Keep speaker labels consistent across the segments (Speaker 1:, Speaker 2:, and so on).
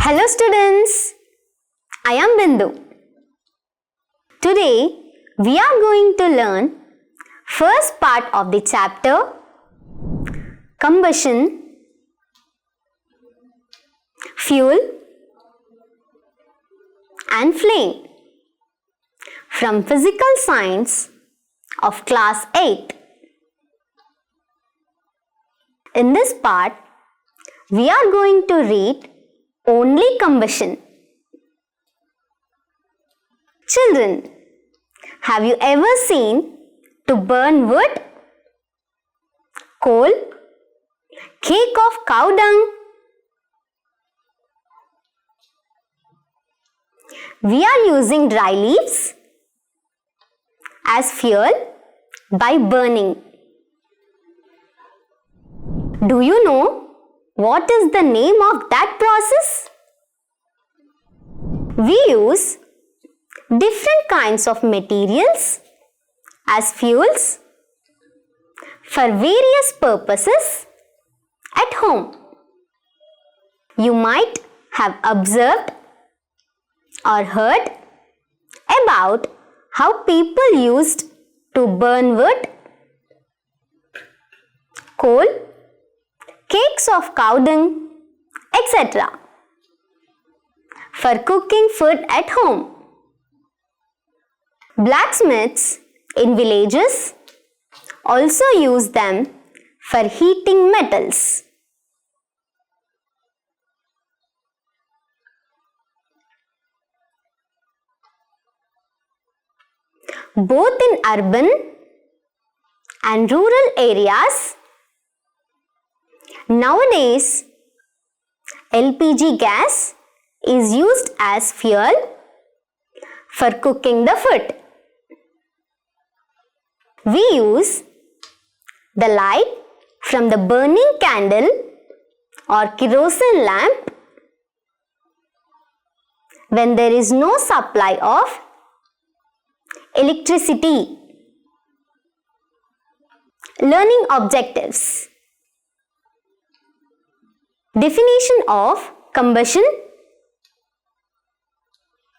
Speaker 1: Hello students, I am Bindu. Today we are going to learn first part of the chapter combustion, fuel and flame from physical science of class 8. In this part, we are going to read only combustion. Children, have you ever seen to burn wood, coal, cake of cow dung? We are using dry leaves as fuel by burning. Do you know what is the name of that process? We use different kinds of materials as fuels for various purposes at home. You might have observed or heard about how people used to burn wood, coal, cakes of cow dung, etc. for cooking food at home. Blacksmiths in villages also use them for heating metals. Both in urban and rural areas, nowadays LPG gas is used as fuel for cooking the food. We use the light from the burning candle or kerosene lamp when there is no supply of electricity. Learning objectives. Definition of combustion: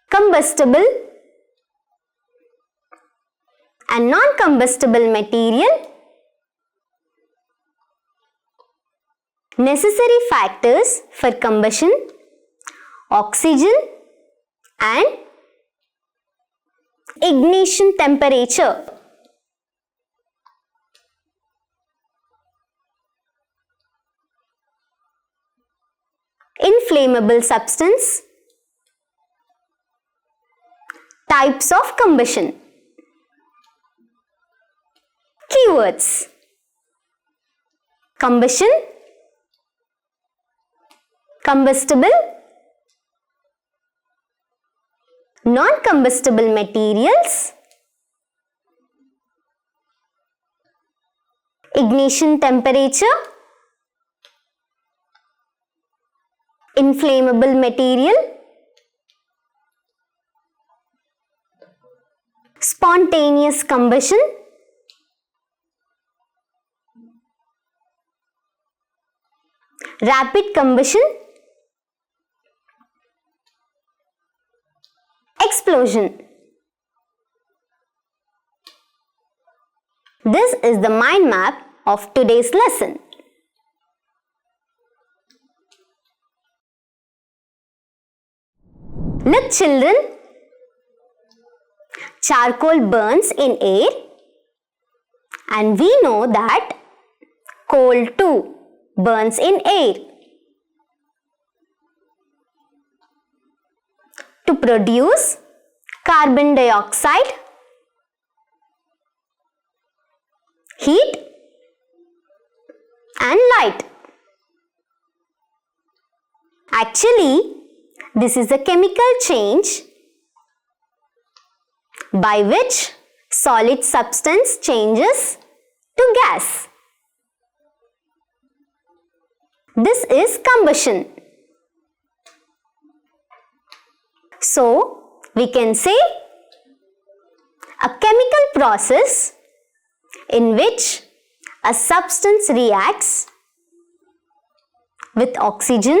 Speaker 1: combustible and non-combustible material. Necessary factors for combustion: oxygen and ignition temperature. Inflammable substance. Types of combustion. Keywords: combustion, combustible, non-combustible materials, ignition temperature, inflammable material, spontaneous combustion, rapid combustion, explosion. This is the mind map of today's lesson. Look children, charcoal burns in air and we know that coal too burns in air. To produce carbon dioxide, heat and light. Actually, this is a chemical change by which solid substance changes to gas. This is combustion. So, we can say a chemical process in which a substance reacts with oxygen,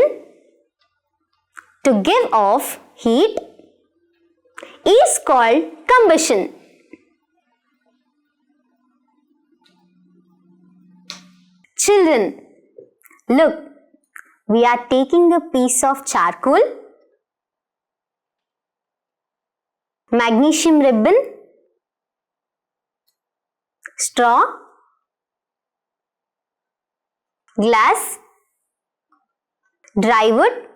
Speaker 1: to give off heat is called combustion. Children, look, we are taking a piece of charcoal, magnesium ribbon, straw, glass, dry wood,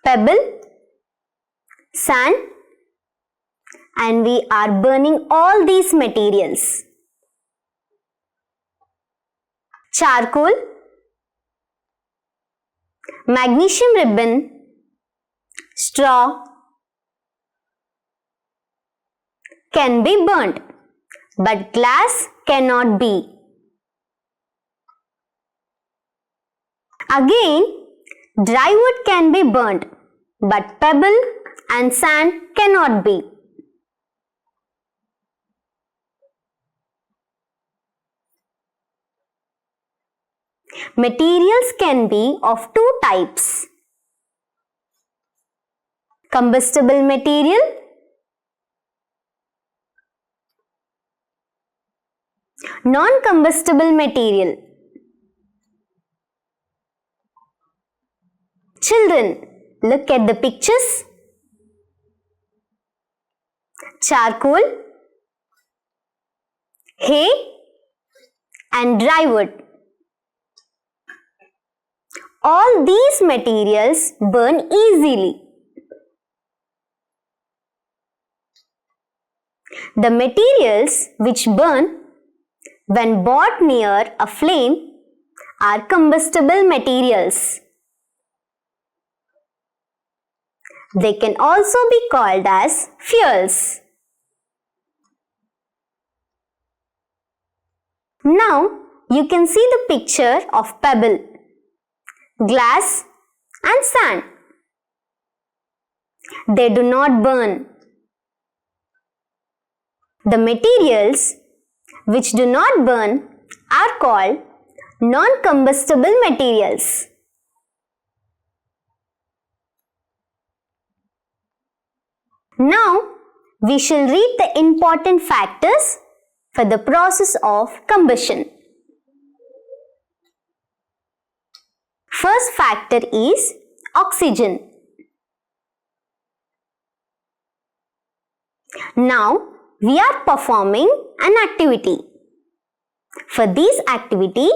Speaker 1: pebble, sand, and we are burning all these materials. Charcoal, magnesium ribbon, straw can be burnt, but glass cannot be. Again, dry wood can be burnt, but pebble and sand cannot be. Materials can be of two types: combustible material, non-combustible material. Children, look at the pictures. Charcoal, hay, and dry wood. All these materials burn easily. The materials which burn when brought near a flame are combustible materials. They can also be called as fuels. Now you can see the picture of pebble, glass and sand. They do not burn. The materials which do not burn are called non-combustible materials. Now we shall read the important factors for the process of combustion. First factor is oxygen. Now we are performing an activity. For this activity,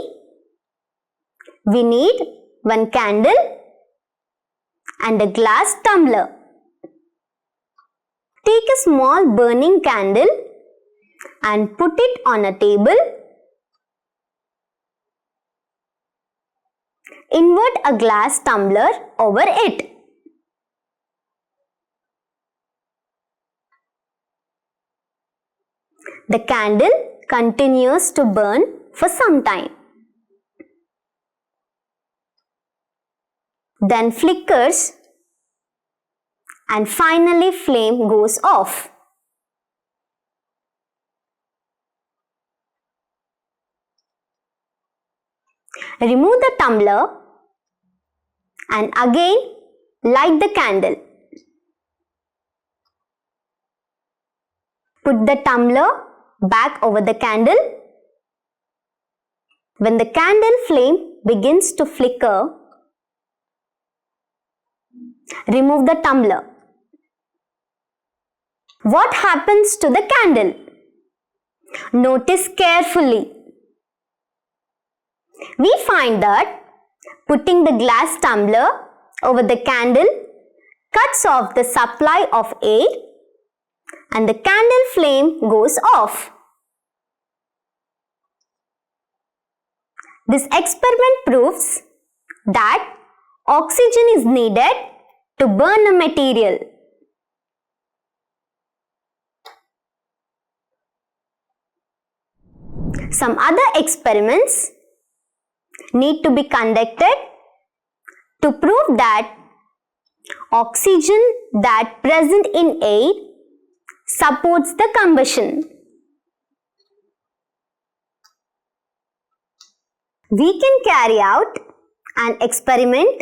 Speaker 1: we need one candle and a glass tumbler. Take a small burning candle and put it on a table. Invert a glass tumbler over it. The candle continues to burn for some time. Then flickers and finally flame goes off. Remove the tumbler and again light the candle. Put the tumbler back over the candle. When the candle flame begins to flicker, remove the tumbler. What happens to the candle? Notice carefully. We find that putting the glass tumbler over the candle cuts off the supply of air and the candle flame goes off. This experiment proves that oxygen is needed to burn a material. Some other experiments need to be conducted to prove that oxygen that present in air supports the combustion. We can carry out an experiment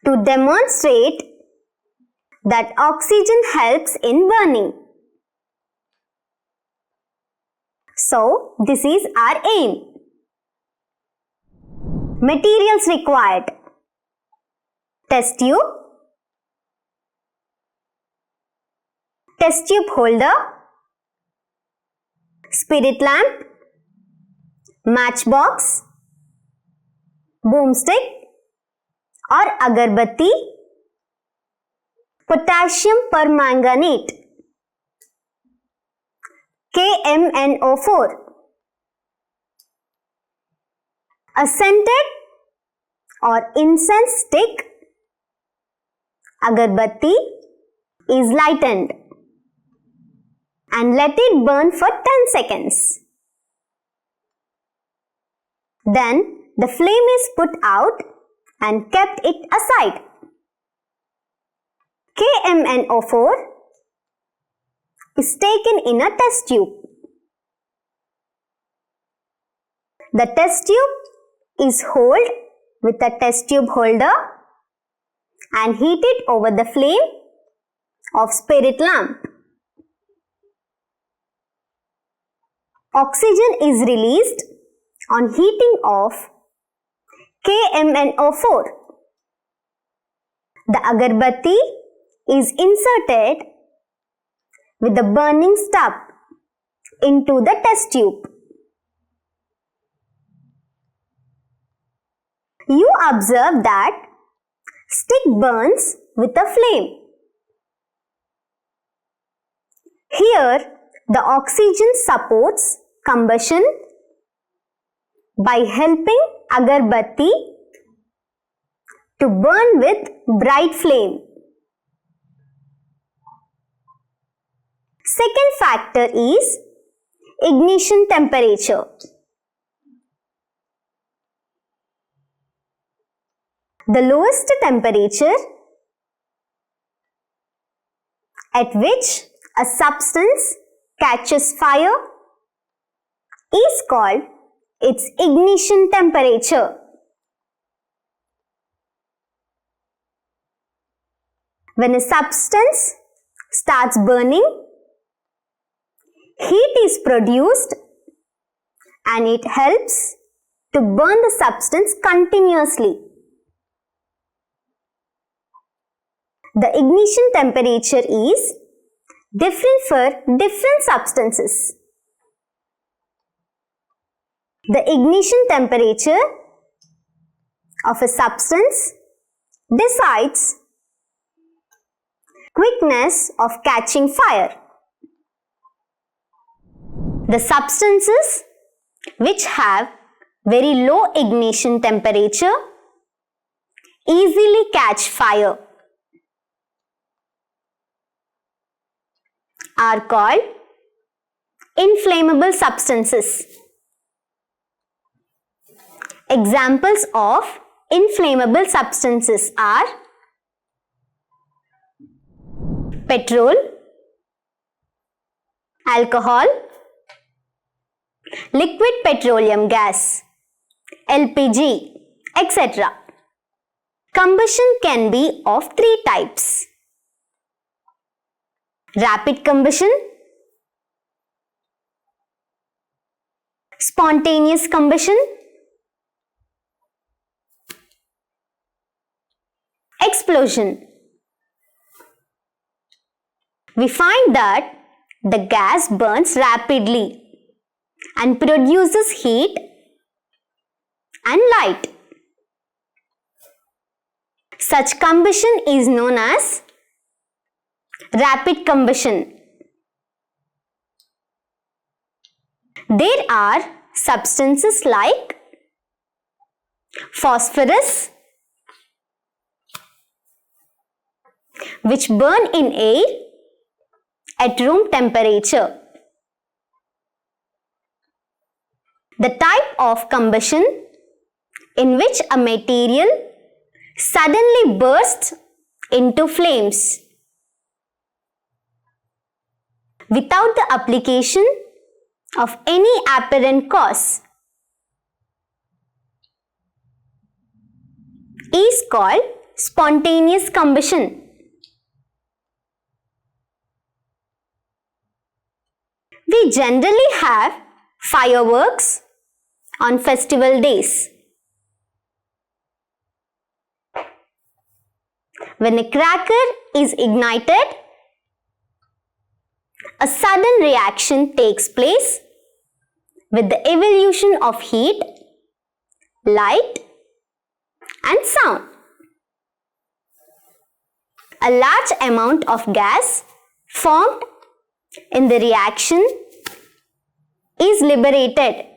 Speaker 1: to demonstrate that oxygen helps in burning. So, this is our aim. Materials required: test tube, test tube holder, spirit lamp, matchbox, boomstick or agarbatti, potassium permanganate, KMNO4, a scented or incense stick, agarbatti, is lightened and let it burn for 10 seconds. Then the flame is put out and kept it aside. KMNO4 is taken in a test tube. The test tube is held with a test tube holder and heated over the flame of spirit lamp. Oxygen is released on heating of KMNO4. The agarbatti is inserted with the burning stub into the test tube. You observe that stick burns with a flame. Here, the oxygen supports combustion by helping agarbatti to burn with bright flame. Second factor is ignition temperature. The lowest temperature at which a substance catches fire is called its ignition temperature. When a substance starts burning, heat is produced and it helps to burn the substance continuously. The ignition temperature is different for different substances. The ignition temperature of a substance decides quickness of catching fire. The substances which have very low ignition temperature easily catch fire are called inflammable substances. Examples of inflammable substances are petrol, alcohol, liquid petroleum gas, LPG, etc. Combustion can be of three types: rapid combustion, spontaneous combustion, explosion. We find that the gas burns rapidly and produces heat and light. Such combustion is known as rapid combustion. There are substances like phosphorus, which burn in air at room temperature. The type of combustion in which a material suddenly bursts into flames without the application of any apparent cause is called Spontaneous combustion. We generally have fireworks on festival days. When a cracker is ignited, a sudden reaction takes place with the evolution of heat, light, and sound. A large amount of gas formed in the reaction is liberated.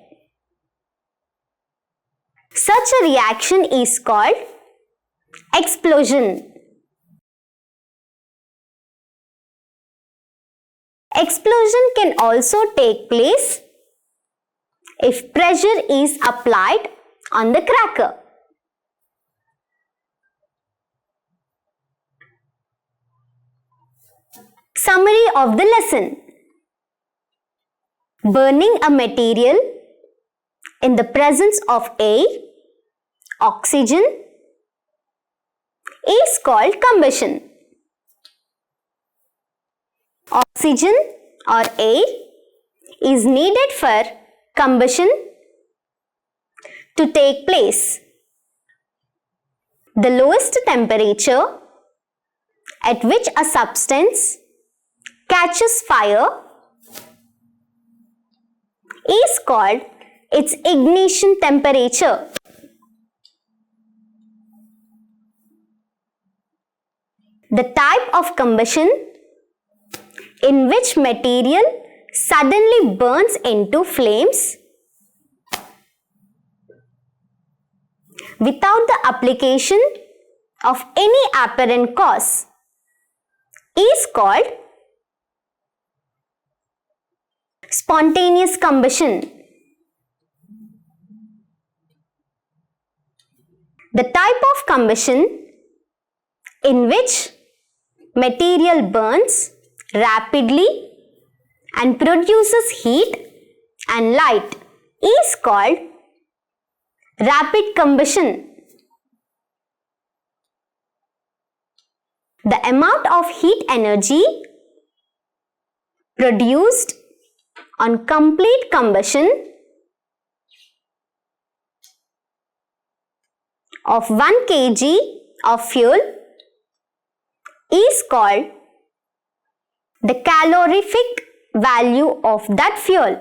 Speaker 1: Such a reaction is called explosion. Explosion can also take place if pressure is applied on the cracker. Summary of the lesson. Burning a material in the presence of air, oxygen, is called combustion. Oxygen or air is needed for combustion to take place. The lowest temperature at which a substance catches fire is called its ignition temperature. The type of combustion in which material suddenly burns into flames without the application of any apparent cause is called spontaneous combustion. The type of combustion in which material burns rapidly and produces heat and light is called rapid combustion. The amount of heat energy produced on complete combustion of 1 kg of fuel is called the calorific value of that fuel.